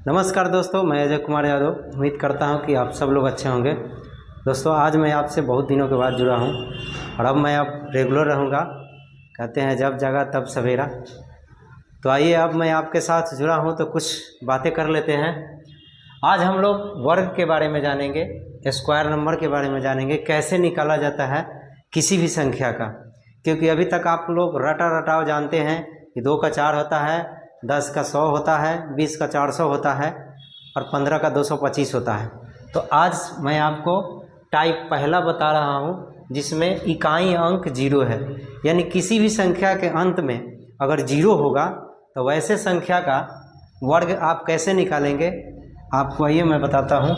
नमस्कार दोस्तों, मैं अजय कुमार यादव। उम्मीद करता हूं कि आप सब लोग अच्छे होंगे। दोस्तों, आज मैं आपसे बहुत दिनों के बाद जुड़ा हूं और अब मैं अब रेगुलर रहूंगा। कहते हैं जब जगा तब सवेरा। तो आइए, अब मैं आपके साथ जुड़ा हूं तो कुछ बातें कर लेते हैं। आज हम लोग वर्ग के बारे में जानेंगे, स्क्वायर नंबर के बारे में जानेंगे, कैसे निकाला जाता है किसी भी संख्या का। क्योंकि अभी तक आप लोग रटा रटाव जानते हैं कि 2 का 4 होता है, 10 का 100 होता है, 20 का 400 होता है और 15 का 225 होता है। तो आज मैं आपको टाइप पहला बता रहा हूँ जिसमें इकाई अंक 0 है। यानी किसी भी संख्या के अंत में अगर 0 होगा तो वैसे संख्या का वर्ग आप कैसे निकालेंगे, आपको आइए मैं बताता हूँ।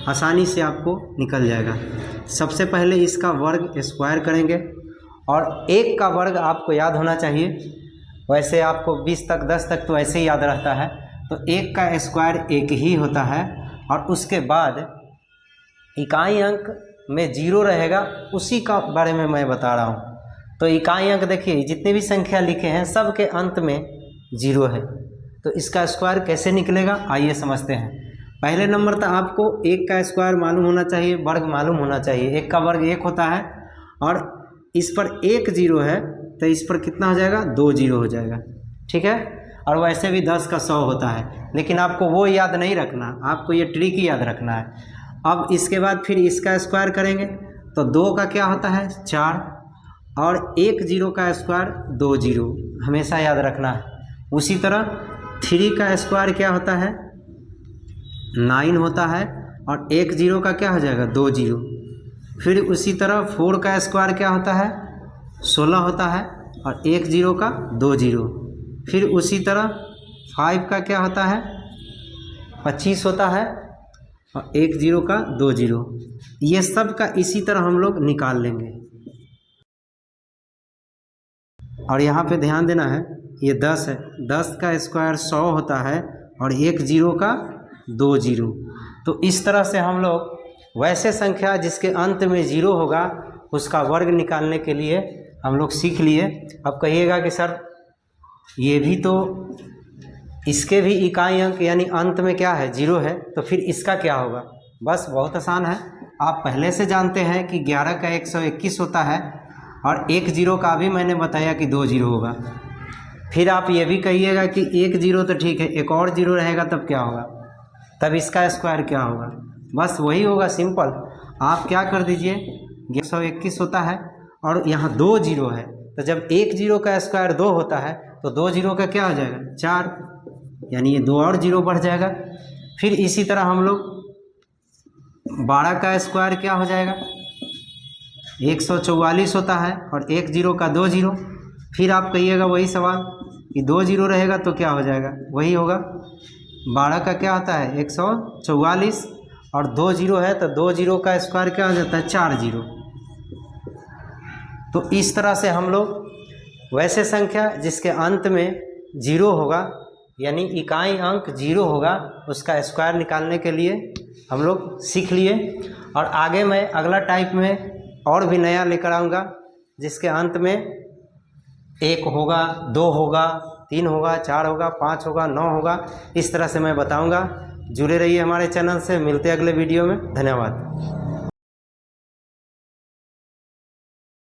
आसानी से आपको निकल जाएगा। सबसे पहले इसका वर्ग स्क्वायर करेंगे और 1 का वर्ग आपको याद होना चाहिए। वैसे आपको 20 तक 10 तक तो ऐसे ही याद रहता है। तो 1 का स्क्वायर 1 ही होता है और उसके बाद इकाई अंक में 0 रहेगा, उसी का बारे में मैं बता रहा हूँ। तो इकाई अंक देखिए, जितने भी संख्या लिखे हैं सब के अंत में 0 है। तो इसका स्क्वायर कैसे निकलेगा, आइए समझते हैं। पहले नंबर तो आपको 1 का स्क्वायर मालूम होना चाहिए, वर्ग मालूम होना चाहिए। 1 का वर्ग 1 होता है और इस पर 1 0 है तो इस पर कितना हो जाएगा, 2 0 हो जाएगा। ठीक है। और वैसे भी 10 का 100 होता है, लेकिन आपको वो याद नहीं रखना, आपको ये ट्रिक याद रखना है। अब इसके बाद फिर इसका स्क्वायर करेंगे तो 2 का क्या होता है, 4 और 1 0 का स्क्वायर 2 0, हमेशा याद रखना है। उसी तरह 3 का स्क्वायर क्या होता है, 9 होता है और 1 0 का क्या हो जाएगा, 2 0। फिर उसी तरह 4 का स्क्वायर क्या होता है, 16 होता है और 1 0 का 2 0। फिर उसी तरह 5 का क्या होता है, 25 होता है और 1 0 का 2 0। ये सब का इसी तरह हम लोग निकाल लेंगे। और यहाँ पे ध्यान देना है, ये 10 है, 10 का स्क्वायर 100 होता है और 1 0 का 2 0। तो इस तरह से हम लोग वैसे संख्या जिसके अंत में 0 होगा उसका वर्ग निकालने के लिए हम लोग सीख लिए। अब कहिएगा कि सर ये भी तो, इसके भी इकाई अंक यानी अंत में क्या है, 0 है, तो फिर इसका क्या होगा। बस बहुत आसान है। आप पहले से जानते हैं कि 11 का 121 होता है और 1 0 का भी मैंने बताया कि 2 0 होगा। फिर आप ये भी कहिएगा कि 1 0 तो ठीक है, एक और 0 रहेगा तब क्या होगा, तब इसका स्क्वायर क्या होगा। बस वही होगा, सिंपल। आप क्या कर दीजिए, 121 होता है और यहाँ 2 0 है, तो जब 1 0 का स्क्वायर 2 होता है तो 2 0 का क्या हो जाएगा, 4, यानी ये 2 और 0 बढ़ जाएगा। फिर इसी तरह हम लोग 12 का स्क्वायर क्या हो जाएगा, 144 होता है और 1 0 का 2 0। फिर आप कहिएगा वही सवाल कि 2 0 रहेगा तो क्या हो जाएगा, वही होगा। 12 का क्या होता है, 144 और 2 0 है तो 2 0 का स्क्वायर क्या हो जाता है, 4 0। तो इस तरह से हम लोग वैसे संख्या जिसके अंत में 0 होगा यानी इकाई अंक 0 होगा उसका स्क्वायर निकालने के लिए हम लोग सीख लिए। और आगे मैं अगला टाइप में और भी नया लेकर आऊँगा जिसके अंत में 1 होगा, 2 होगा, 3 होगा, 4 होगा, 5 होगा, 9 होगा। इस तरह से मैं बताऊँगा। जुड़े रहिए हमारे चैनल से। मिलते हैं अगले वीडियो में। धन्यवाद।